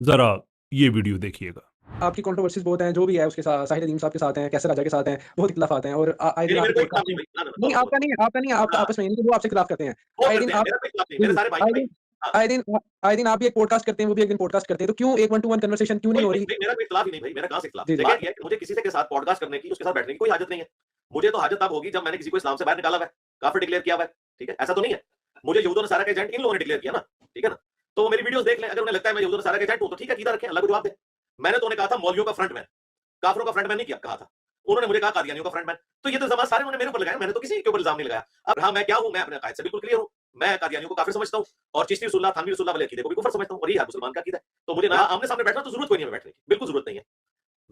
ज़रा ये वीडियो देखिएगा। आपकी कंट्रोवर्सीज़ बहुत हैं, जो भी है उसके साथ साहिर अलीम साहब के साथ हैं, कैसर राजा के साथ हैं, बहुत इख्तिलाफ़ात हैं और आए दिन नहीं, आप मेरा कोई खिलाफ पॉडकास्ट नहीं में भाई। ना, ना, नहीं सुनो, सुनो। आपका नहीं है, आपका हाँ, आपस में नहीं है, वो आपसे खिलाफ़ करते हैं। वो आए दिन करते हैं, आप मेरा कोई खिलाफ नहीं, जी, मेरे जी, सारे भाई हैं भाई। हाँ, आए दिन आप भी एक पॉडकास्ट करते हैं, वो भी एक दिन पॉडकास्ट करते हैं, तो क्यों एक वन टू वन कन्वर्सेशन क्यों नहीं कोई हो नहीं रही? नहीं, मेरा कोई खिलाफ ही नहीं भाई, मेरा कहाँ से खिलाफ? जी, जी। बात ये है कि मुझे किसी से के साथ पॉडकास्ट करने की, उसके साथ बैठने की कोई हाजत नहीं है। मुझे तो हाजत तब होगी जब मैंने किसी को इस्लाम से बाहर निकाला हुआ है, काफ़िर डिक्लेयर किया हुआ है, ठीक है? ऐसा तो नहीं है। मुझे यहूद और नसारा का एजेंट इन लोगों ने डिक्लेयर किया ना, ठीक है ना? तो वो मेरी वीडियोज़ देख लें, अगर उन्हें लगता है मैं यहूद और नसारा का एजेंट हूँ, तो ठीक है, कीदा रखें, अल्लाह को जवाब दें। मैंने तो उन्हें कहा था मौलवियों का फ्रंटमैन, काफ़िरों का फ्रंटमैन नहीं किया कहा था। उन्होंने मुझे कहा कादियानियों का फ्रंटमैन। तो ये तो इल्ज़ामात सारे उन्होंने मेरे ऊपर लगाए, मैंने तो किसी के ऊपर इल्ज़ाम नहीं लगाया। अब हाँ, मैं क्या हूँ? मैं अपने अकायद से बिल्कुल क्लियर हूँ। मैं कादियानियों को काफ़िर समझता हूँ और चिश्ती रसूलुल्लाह, थानवी रसूलुल्लाह वाले अकीदे को भी कुफ़र समझता हूँ और यही हर मुसलमान का अकीदा है। तो मुझे ना आमने-सामने बैठना तो ज़रूरत कोई नहीं है बैठने की, बिल्कुल ज़रूरत नहीं है।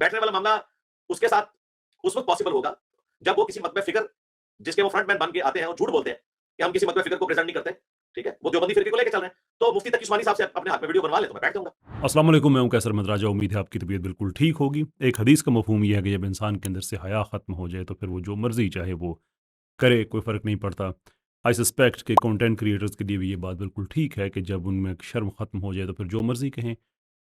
बैठने वाला मामला उसके साथ उस वक़्त पॉसिबल होगा, जब वो किसी मतबे फ़िक्र जिसके वो फ्रंटमैन बन के आते हैं और झूठ बोलते हैं कि हम किसी मतबे फ़िक्र को प्रेज़ेंट नहीं करते, ठीक है? वो देवबंदी फ़िरके को लेके चल रहे हैं। तो मुफ्ती तकी उस्मानी साहब से अपने हाथ में वीडियो बनवा लें, तो मैं बैठ जाऊँगा। अस्सलाम वालेकुम, मैं हूं कैसर मदराजा। उम्मीद है आपकी तबीयत बिल्कुल ठीक होगी। एक हदीस का मफ़हूम ये है कि जब इंसान के अंदर से हया ख़त्म हो जाए तो फिर वो जो मर्ज़ी चाहे वो करे, कोई फ़र्क नहीं पड़ता। आई सस्पेक्ट कि कंटेंट क्रिएटर्स के लिए भी ये बात बिल्कुल ठीक है कि जब उनमें शर्म ख़त्म हो जाए तो फिर जो मर्ज़ी कहें।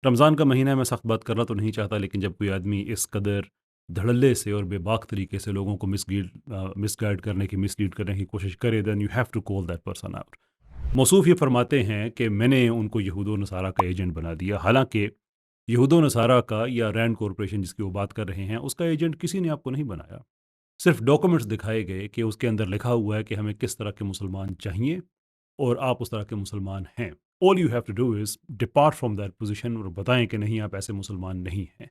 रमज़ान का महीना है, मैं सख्त बात करना तो नहीं चाहता, लेकिन जब कोई आदमी इस कदर धड़ल्ले से और बेबाक तरीके से लोगों को मिसगाइड करने की, मिसलीड करने की कोशिश करे, then you have to call that person out. मौसूफ़ ये फरमाते हैं कि मैंने उनको यहूद व नसारा का एजेंट बना दिया। हालाँकि यहूद व नसारा का या रैंड कॉरपोरेशन जिसकी वो बात कर रहे हैं, उसका एजेंट किसी ने आपको नहीं बनाया। सिर्फ़ डॉक्यूमेंट्स दिखाए गए कि उसके अंदर लिखा हुआ है कि हमें किस तरह के मुसलमान चाहिए और आप उस तरह के मुसलमान हैं। All you have to do is depart from that position और बताएँ कि नहीं, आप ऐसे मुसलमान नहीं हैं।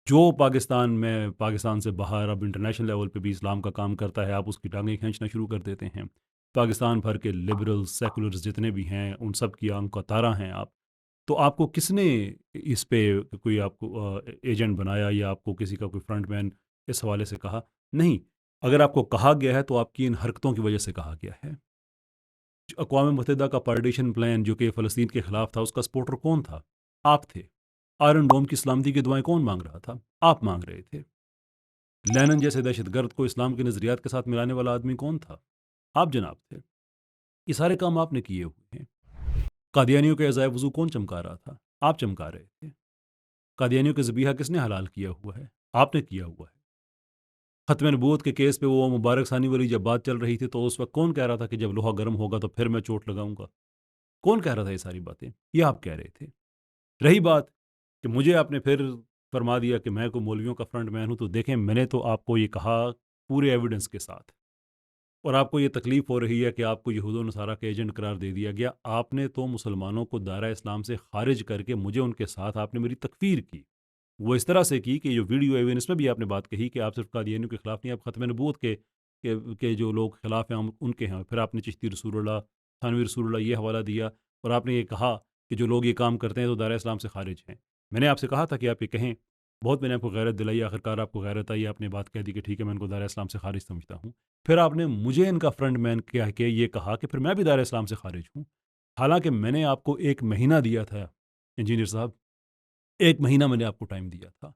जो पाकिस्तान से बाहर अब इंटरनेशनल लेवल पे भी इस्लाम का काम करता है, आप उसकी टाँगें खींचना शुरू कर देते हैं। पाकिस्तान भर के लिबरल्स, सेकुलर्स जितने भी हैं, उन सब की आँख का तारा हैं आप। तो आपको किसने इस पे कोई आपको एजेंट बनाया या आपको किसी का कोई फ्रंटमैन इस हवाले से कहा? नहीं। अगर आपको कहा गया है तो आपकी इन हरकतों की वजह से कहा गया है। अक़वाम मुत्तहिदा का पार्टीशन प्लान जो कि फ़लस्तीन के ख़िलाफ़ था, उसका सपोर्टर कौन था? आप थे। आयरन डोम की सलामती की दुआएँ कौन माँग रहा था? आप माँग रहे थे। लेनिन जैसे दहशतगर्द को इस्लाम के नज़रियात के साथ मिलाने वाला आदमी कौन था? आप जनाब थे। ये सारे काम आपने किए हुए हैं। कादियानियों के अज़ाए वज़ू कौन चमका रहा था? आप चमका रहे थे। कादियानियों के ज़बीहा किसने हलाल किया हुआ है? आपने किया हुआ है। ख़त्म नबूवत के केस पे वो मुबारक सानी वाली जब बात चल रही थी, तो उस वक़्त कौन कह रहा था कि जब लोहा गर्म होगा तो फिर मैं चोट लगाऊँगा? कौन कह रहा था ये सारी बातें? ये आप कह रहे थे। रही बात कि मुझे आपने फिर फरमा दिया कि मैं कोई मौलवियों का फ्रंटमैन हूँ, तो देखें, मैंने तो आपको ये कहा पूरे एविडेंस के साथ, और आपको ये तकलीफ़ हो रही है कि आपको यहूद व नसारा का एजेंट करार दे दिया गया। आपने तो मुसलमानों को दायरा इस्लाम से ख़ारिज करके मुझे उनके साथ आपने मेरी तकफ़ीर की। वो इस तरह से की कि जो वीडियो एविडेंस में भी आपने बात कही कि आप सिर्फ़ कादियानियों के ख़िलाफ़ नहीं, आप ख़त्म नबूवत के जो लोग ख़िलाफ़ हैं हम उनके हैं। फिर आपने चिश्ती रसूलुल्लाह, थानवी रसूलुल्लाह ये हवाला दिया और आपने ये कहा कि जो लोग ये काम करते हैं तो दायरा इस्लाम से ख़ारिज हैं। मैंने आपसे कहा था कि आप ये कहें, बहुत मैंने आपको गैरत दिलाई, आखिरकार आपको गैरत आई, आपने बात कह दी कि ठीक है, मैं इनको दायरा इस्लाम से ख़ारिज समझता हूँ। फिर आपने मुझे इनका फ्रंटमैन कह के ये कहा कि फिर मैं भी दायरा इस्लाम से ख़ारिज हूँ। हालाँकि मैंने आपको 1 महीना दिया था इंजीनियर साहब, 1 महीना मैंने आपको टाइम दिया था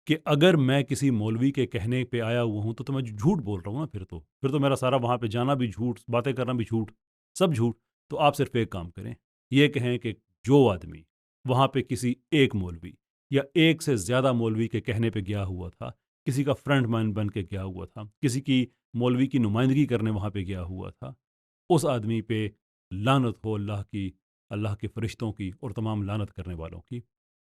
कि अगर मैं किसी मौलवी के कहने पे आया हुआ हूँ, तो मैं झूठ बोल रहा हूँ ना फिर तो। फिर तो मेरा सारा वहाँ पे जाना भी झूठ, बातें करना भी झूठ, सब झूठ। तो आप सिर्फ़ एक काम करें, ये कहें कि जो आदमी वहाँ पे किसी एक मौलवी या एक से ज़्यादा मौलवी के कहने पे गया हुआ था, किसी का फ्रंटमैन बन के गया हुआ था, किसी की मौलवी की नुमाइंदगी करने वहाँ पे गया हुआ था, उस आदमी पे लानत हो अल्लाह की, अल्लाह के फ़रिश्तों की और तमाम लानत करने वालों की।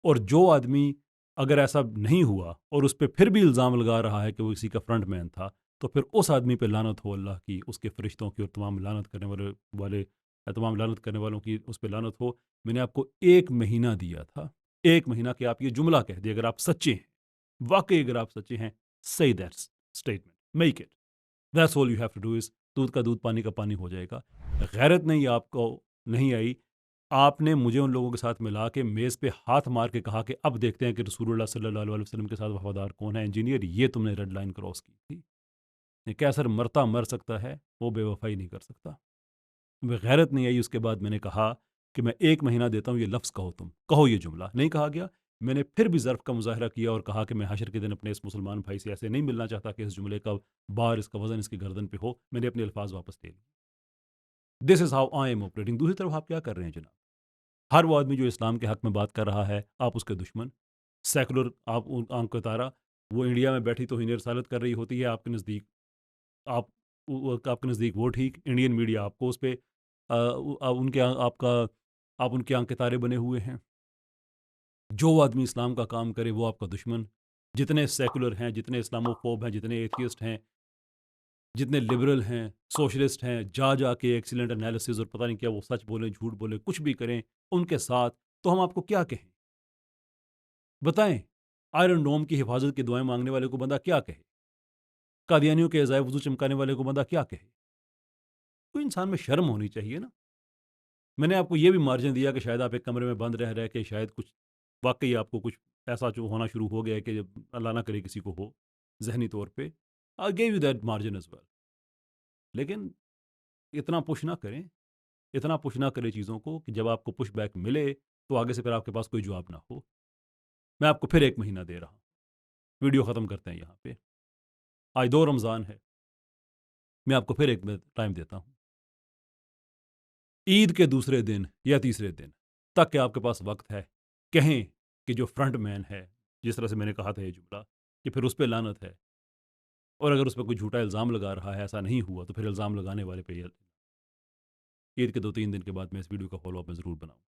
और जो आदमी अगर ऐसा नहीं हुआ और उस पे फिर भी इल्ज़ाम लगा रहा है कि वो किसी का फ्रंटमैन था, तो फिर उस आदमी पे लानत हो अल्लाह की, उसके फ़रिश्तों की और तमाम लानत करने वाले तमाम लानत करने वालों की उस पे लानत हो। मैंने आपको 1 महीना दिया था, 1 महीना कि आप ये जुमला कह दिए, अगर आप सच्चे हैं, वाक़ई अगर आप सच्चे हैं, say that statement, make it. That's all you have to do is, दूध का दूध, पानी का पानी हो जाएगा। गैरत नहीं आपको नहीं आई, आपने मुझे उन लोगों के साथ मिला के मेज़ पे हाथ मार के कहा कि अब देखते हैं कि रसूलुल्लाह सल्लल्लाहु अलैहि वसल्लम के साथ वफ़ादार कौन है। इंजीनियर, ये तुमने रेड लाइन क्रॉस की थी। ये कैसर मरता मर सकता है, वो बेवफ़ाई नहीं कर सकता। तुम्हें गैरत नहीं आई। उसके बाद मैंने कहा कि मैं 1 महीना देता हूँ, ये लफ्ज़ कहो, तुम कहो ये जुमला। नहीं कहा गया। मैंने फिर भी ज़र्फ़ का मुज़ाहरा किया और कहा कि मैं हशर के दिन अपने इस मुसलमान भाई से ऐसे नहीं मिलना चाहता कि इस जुमले का बार, इसका वज़न इसकी गर्दन पे हो। मैंने अपने अल्फ़ाज़ वापस ले लिए। This is how I am operating. दूसरी तरफ आप क्या कर रहे हैं जनाब? ہر وہ آدمی جو اسلام کے حق میں بات کر رہا ہے آپ اس کے دشمن، سیکولر آپ آنکھ کا تارا، وہ انڈیا میں بیٹھی توہین رسالت کر رہی ہوتی ہے آپ کے نزدیک، آپ آپ کے نزدیک وہ ٹھیک، انڈین میڈیا آپ کو اس پہ ان کے آپ ان کے آنکھ کے تارے بنے ہوئے ہیں۔ جو آدمی اسلام کا کام کرے وہ آپ کا دشمن، جتنے سیکولر ہیں، جتنے اسلامو فوب ہیں، جتنے ایتھیسٹ ہیں، جتنے لبرل ہیں، سوشلسٹ ہیں، جا کے ایکسیلنٹ انالیسز اور پتہ نہیں کیا وہ سچ بولیں جھوٹ بولیں کچھ بھی کریں ان کے ساتھ، تو ہم آپ کو کیا کہیں؟ بتائیں، آئرن ڈوم کی حفاظت کی دعائیں مانگنے والے کو بندہ کیا کہے؟ قادیانیوں کے عزائے وضو چمکانے والے کو بندہ کیا کہے؟ کوئی انسان میں شرم ہونی چاہیے نا۔ میں نے آپ کو یہ بھی مارجن دیا کہ شاید آپ ایک کمرے میں بند رہ کے شاید کچھ واقعی آپ کو کچھ ایسا جو ہونا شروع ہو گیا ہے کہ جب اللہ نہ کرے کسی کو ہو ذہنی طور پہ، I give you that margin as well, لیکن اتنا پش نہ کریں، اتنا پش نہ کریں چیزوں کو کہ جب آپ کو پش بیک ملے تو آگے سے پھر آپ کے پاس کوئی جواب نہ ہو۔ میں آپ کو پھر 1 مہینہ دے رہا ہوں، ویڈیو ختم کرتے ہیں یہاں پہ، آج 2 رمضان ہے، میں آپ کو پھر ایک ٹائم دیتا ہوں، عید کے دوسرے دن یا تیسرے دن تک کہ آپ کے پاس وقت ہے، کہیں کہ جو فرنٹ مین ہے، جس طرح سے میں نے کہا تھا یہ جملہ، کہ پھر اس پہ لعنت ہے، اور اگر اس پہ کوئی جھوٹا الزام لگا رہا ہے ایسا نہیں ہوا تو پھر الزام لگانے والے پہ عید کے 2-3 دن کے بعد میں اس ویڈیو کا فالو اپ میں ضرور بناؤں۔